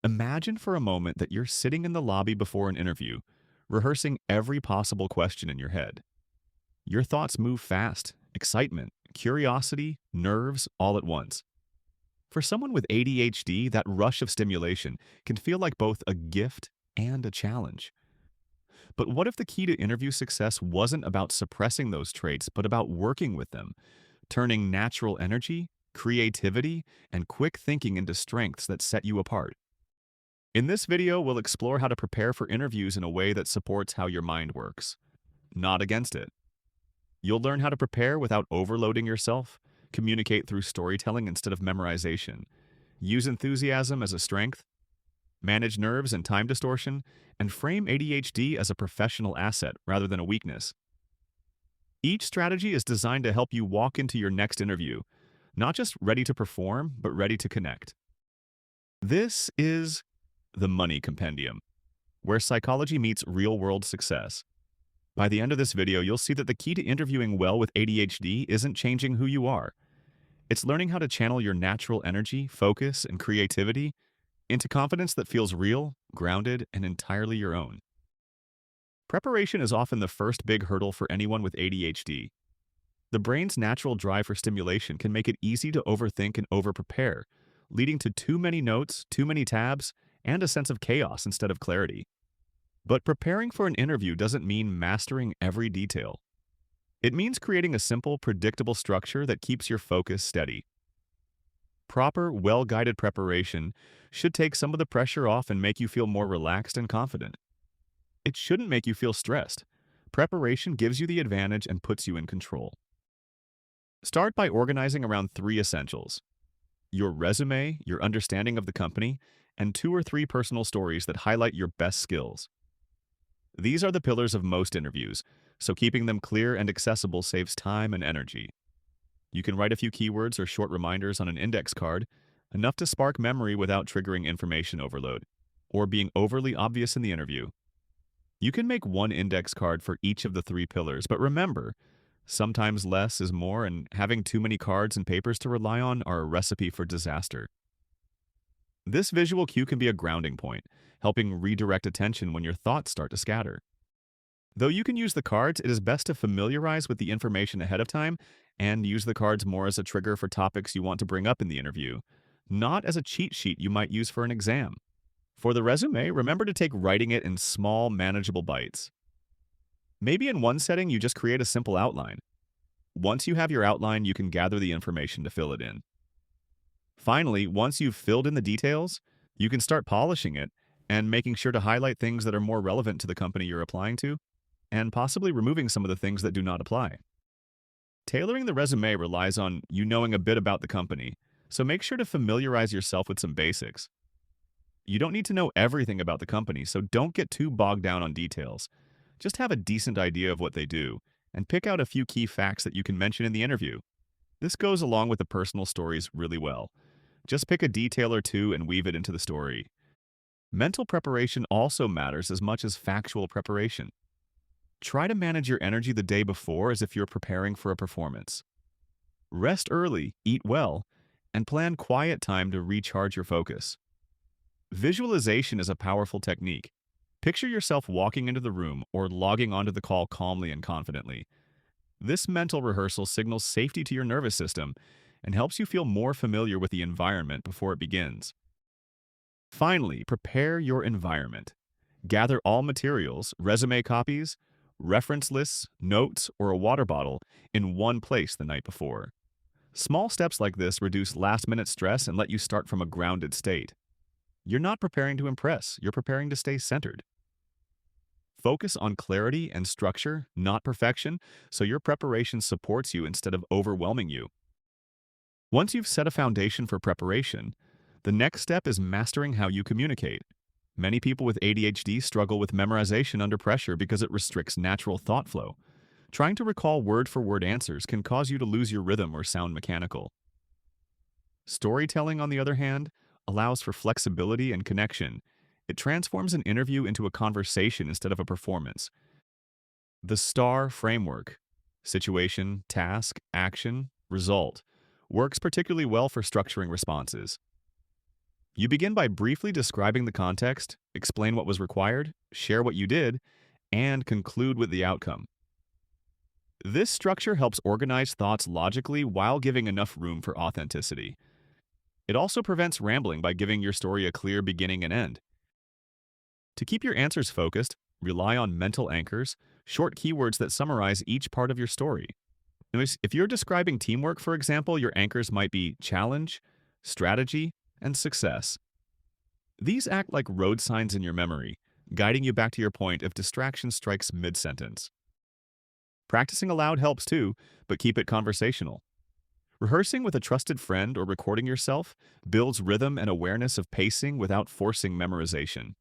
Imagine for a moment that you're sitting in the lobby before an interview, rehearsing every possible question in your head. Your thoughts move fast, excitement, curiosity, nerves, all at once. For someone with ADHD, that rush of stimulation can feel like both a gift and a challenge. But what if the key to interview success wasn't about suppressing those traits, but about working with them, turning natural energy, creativity, and quick thinking into strengths that set you apart? In this video, we'll explore how to prepare for interviews in a way that supports how your mind works, not against it. You'll learn how to prepare without overloading yourself, communicate through storytelling instead of memorization, use enthusiasm as a strength, manage nerves and time distortion, and frame ADHD as a professional asset rather than a weakness. Each strategy is designed to help you walk into your next interview, not just ready to perform, but ready to connect. This is the Money Compendium, where psychology meets real-world success. By the end of this video, you'll see that the key to interviewing well with ADHD isn't changing who you are. It's learning how to channel your natural energy, focus, and creativity into confidence that feels real, grounded, and entirely your own. Preparation is often the first big hurdle for anyone with ADHD. The brain's natural drive for stimulation can make it easy to overthink and overprepare, leading to too many notes, too many tabs, and a sense of chaos instead of clarity. But preparing for an interview doesn't mean mastering every detail. It means creating a simple, predictable structure that keeps your focus steady. Proper, well-guided preparation should take some of the pressure off and make you feel more relaxed and confident. It shouldn't make you feel stressed. Preparation gives you the advantage and puts you in control. Start by organizing around 3 essentials: your resume, your understanding of the company, and 2 or 3 personal stories that highlight your best skills. These are the pillars of most interviews, so keeping them clear and accessible saves time and energy. You can write a few keywords or short reminders on an index card, enough to spark memory without triggering information overload, or being overly obvious in the interview. You can make one index card for each of the 3 pillars, but remember, sometimes less is more, and having too many cards and papers to rely on are a recipe for disaster. This visual cue can be a grounding point, helping redirect attention when your thoughts start to scatter. Though you can use the cards, it is best to familiarize with the information ahead of time and use the cards more as a trigger for topics you want to bring up in the interview, not as a cheat sheet you might use for an exam. For the resume, remember to take writing it in small, manageable bites. Maybe in one setting, you just create a simple outline. Once you have your outline, you can gather the information to fill it in. Finally, once you've filled in the details, you can start polishing it and making sure to highlight things that are more relevant to the company you're applying to, and possibly removing some of the things that do not apply. Tailoring the resume relies on you knowing a bit about the company, so make sure to familiarize yourself with some basics. You don't need to know everything about the company, so don't get too bogged down on details. Just have a decent idea of what they do, and pick out a few key facts that you can mention in the interview. This goes along with the personal stories really well. Just pick a detail or two and weave it into the story. Mental preparation also matters as much as factual preparation. Try to manage your energy the day before as if you're preparing for a performance. Rest early, eat well, and plan quiet time to recharge your focus. Visualization is a powerful technique. Picture yourself walking into the room or logging onto the call calmly and confidently. This mental rehearsal signals safety to your nervous system and helps you feel more familiar with the environment before it begins. Finally, prepare your environment. Gather all materials, resume copies, reference lists, notes, or a water bottle in one place the night before. Small steps like this reduce last-minute stress and let you start from a grounded state. You're not preparing to impress, you're preparing to stay centered. Focus on clarity and structure, not perfection, so your preparation supports you instead of overwhelming you. Once you've set a foundation for preparation, the next step is mastering how you communicate. Many people with ADHD struggle with memorization under pressure because it restricts natural thought flow. Trying to recall word-for-word answers can cause you to lose your rhythm or sound mechanical. Storytelling, on the other hand, allows for flexibility and connection. It transforms an interview into a conversation instead of a performance. The STAR framework, situation, task, action, result, works particularly well for structuring responses. You begin by briefly describing the context, explain what was required, share what you did, and conclude with the outcome. This structure helps organize thoughts logically while giving enough room for authenticity. It also prevents rambling by giving your story a clear beginning and end. To keep your answers focused, rely on mental anchors, short keywords that summarize each part of your story. If you're describing teamwork, for example, your anchors might be challenge, strategy, and success. These act like road signs in your memory, guiding you back to your point if distraction strikes mid-sentence. Practicing aloud helps too, but keep it conversational. Rehearsing with a trusted friend or recording yourself builds rhythm and awareness of pacing without forcing memorization.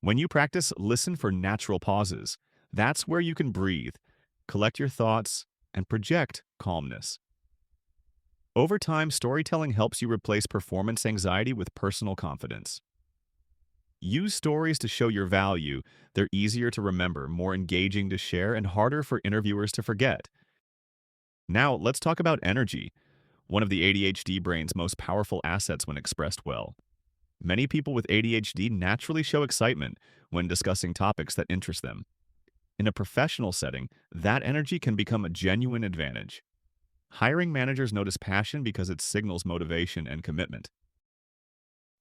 When you practice, listen for natural pauses. That's where you can breathe, collect your thoughts, and project calmness. Over time, storytelling helps you replace performance anxiety with personal confidence. Use stories to show your value. They're easier to remember, more engaging to share, and harder for interviewers to forget. Now, let's talk about energy, one of the ADHD brain's most powerful assets when expressed well. Many people with ADHD naturally show excitement when discussing topics that interest them. In a professional setting, that energy can become a genuine advantage. Hiring managers notice passion because it signals motivation and commitment.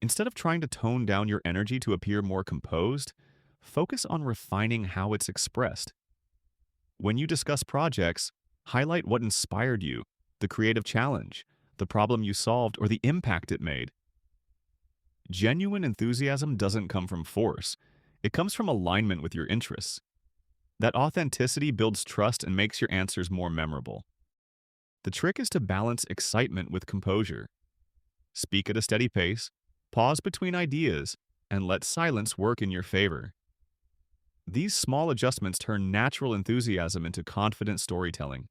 Instead of trying to tone down your energy to appear more composed, focus on refining how it's expressed. When you discuss projects, highlight what inspired you, the creative challenge, the problem you solved, or the impact it made. Genuine enthusiasm doesn't come from force. It comes from alignment with your interests. That authenticity builds trust and makes your answers more memorable. The trick is to balance excitement with composure. Speak at a steady pace, pause between ideas, and let silence work in your favor. These small adjustments turn natural enthusiasm into confident storytelling.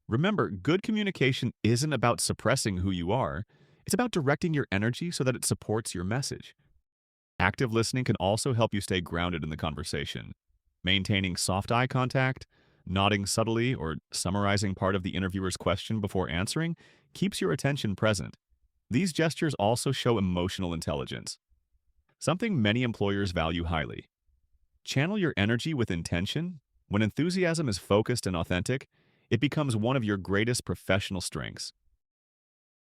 Remember, good communication isn't about suppressing who you are. It's about directing your energy so that it supports your message. Active listening can also help you stay grounded in the conversation. Maintaining soft eye contact, nodding subtly, or summarizing part of the interviewer's question before answering keeps your attention present. These gestures also show emotional intelligence, something many employers value highly. Channel your energy with intention. When enthusiasm is focused and authentic, it becomes one of your greatest professional strengths.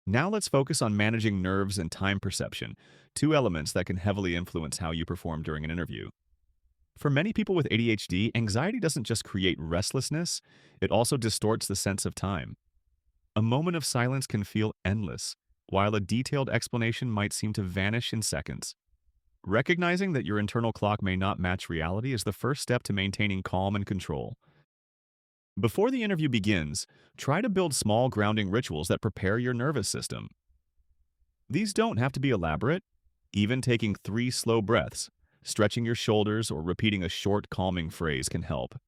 Now let's focus on managing nerves and time perception, two elements that can heavily influence how you perform during an interview. For many people with ADHD, anxiety doesn't just create restlessness, it also distorts the sense of time. A moment of silence can feel endless, while a detailed explanation might seem to vanish in seconds. Recognizing that your internal clock may not match reality is the first step to maintaining calm and control. Before the interview begins, try to build small grounding rituals that prepare your nervous system. These don't have to be elaborate. Even taking 3 slow breaths, stretching your shoulders, or repeating a short, calming phrase can help.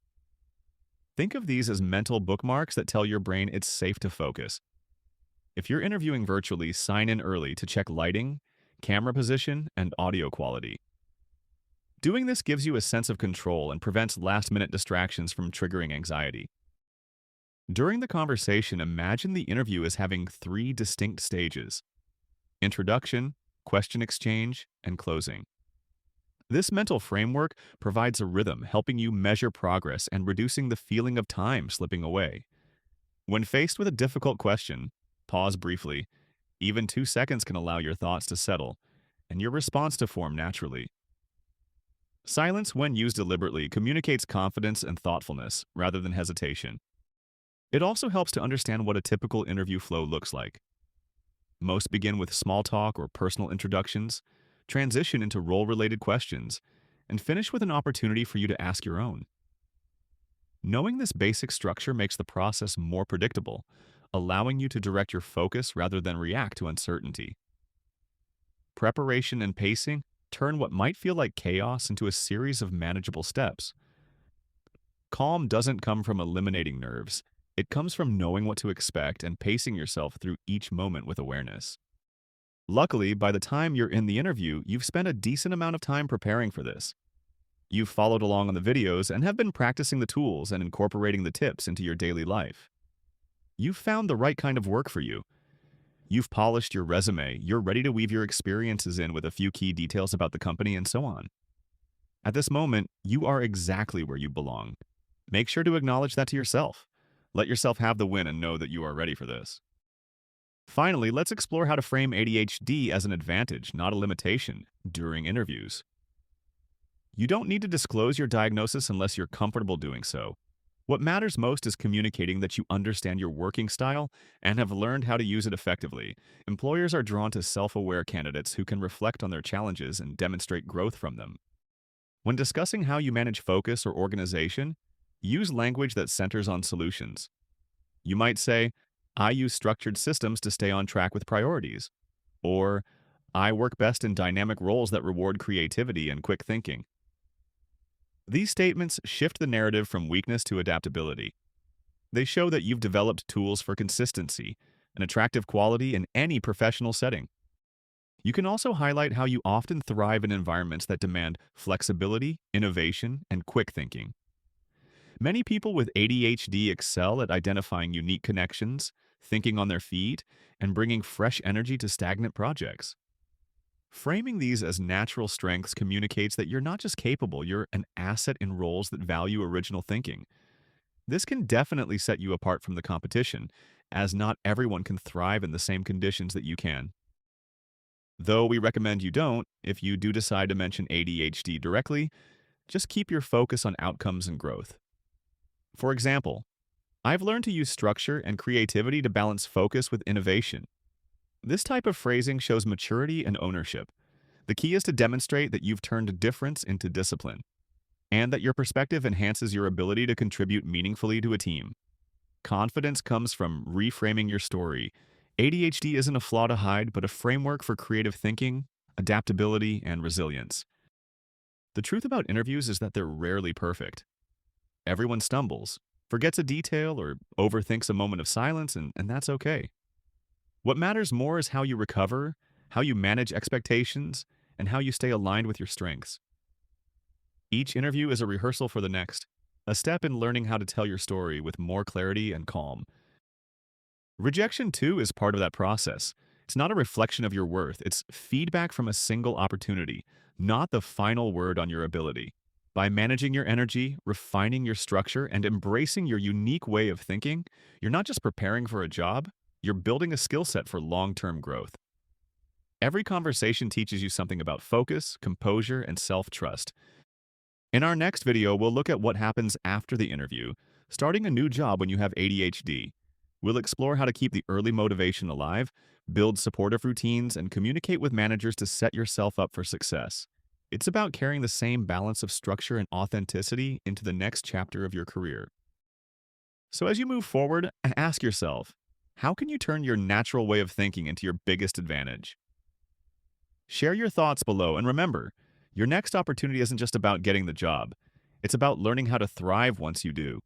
Think of these as mental bookmarks that tell your brain it's safe to focus. If you're interviewing virtually, sign in early to check lighting, camera position, and audio quality. Doing this gives you a sense of control and prevents last-minute distractions from triggering anxiety. During the conversation, imagine the interview as having 3 distinct stages: introduction, question exchange, and closing. This mental framework provides a rhythm, helping you measure progress and reducing the feeling of time slipping away. When faced with a difficult question, pause briefly. Even 2 seconds can allow your thoughts to settle and your response to form naturally. Silence, when used deliberately, communicates confidence and thoughtfulness rather than hesitation. It also helps to understand what a typical interview flow looks like. Most begin with small talk or personal introductions, transition into role-related questions, and finish with an opportunity for you to ask your own. Knowing this basic structure makes the process more predictable, allowing you to direct your focus rather than react to uncertainty. Preparation and pacing turn what might feel like chaos into a series of manageable steps. Calm doesn't come from eliminating nerves. It comes from knowing what to expect and pacing yourself through each moment with awareness. Luckily, by the time you're in the interview, you've spent a decent amount of time preparing for this. You've followed along on the videos and have been practicing the tools and incorporating the tips into your daily life. You've found the right kind of work for you. You've polished your resume, you're ready to weave your experiences in with a few key details about the company and so on. At this moment, you are exactly where you belong. Make sure to acknowledge that to yourself. Let yourself have the win and know that you are ready for this. Finally, let's explore how to frame ADHD as an advantage, not a limitation, during interviews. You don't need to disclose your diagnosis unless you're comfortable doing so. What matters most is communicating that you understand your working style and have learned how to use it effectively. Employers are drawn to self-aware candidates who can reflect on their challenges and demonstrate growth from them. When discussing how you manage focus or organization, use language that centers on solutions. You might say, I use structured systems to stay on track with priorities. Or, I work best in dynamic roles that reward creativity and quick thinking. These statements shift the narrative from weakness to adaptability. They show that you've developed tools for consistency, an attractive quality in any professional setting. You can also highlight how you often thrive in environments that demand flexibility, innovation, and quick thinking. Many people with ADHD excel at identifying unique connections, thinking on their feet, and bringing fresh energy to stagnant projects. Framing these as natural strengths communicates that you're not just capable, you're an asset in roles that value original thinking. This can definitely set you apart from the competition, as not everyone can thrive in the same conditions that you can. Though we recommend you don't, if you do decide to mention ADHD directly, just keep your focus on outcomes and growth. For example, I've learned to use structure and creativity to balance focus with innovation. This type of phrasing shows maturity and ownership. The key is to demonstrate that you've turned difference into discipline, and that your perspective enhances your ability to contribute meaningfully to a team. Confidence comes from reframing your story. ADHD isn't a flaw to hide, but a framework for creative thinking, adaptability, and resilience. The truth about interviews is that they're rarely perfect. Everyone stumbles, forgets a detail, or overthinks a moment of silence, and that's okay. What matters more is how you recover, how you manage expectations, and how you stay aligned with your strengths. Each interview is a rehearsal for the next, a step in learning how to tell your story with more clarity and calm. Rejection, too, is part of that process. It's not a reflection of your worth, it's feedback from a single opportunity, not the final word on your ability. By managing your energy, refining your structure, and embracing your unique way of thinking, you're not just preparing for a job, you're building a skill set for long-term growth. Every conversation teaches you something about focus, composure, and self-trust. In our next video, we'll look at what happens after the interview, starting a new job when you have ADHD. We'll explore how to keep the early motivation alive, build supportive routines, and communicate with managers to set yourself up for success. It's about carrying the same balance of structure and authenticity into the next chapter of your career. So as you move forward, ask yourself, how can you turn your natural way of thinking into your biggest advantage? Share your thoughts below, and remember, your next opportunity isn't just about getting the job. It's about learning how to thrive once you do.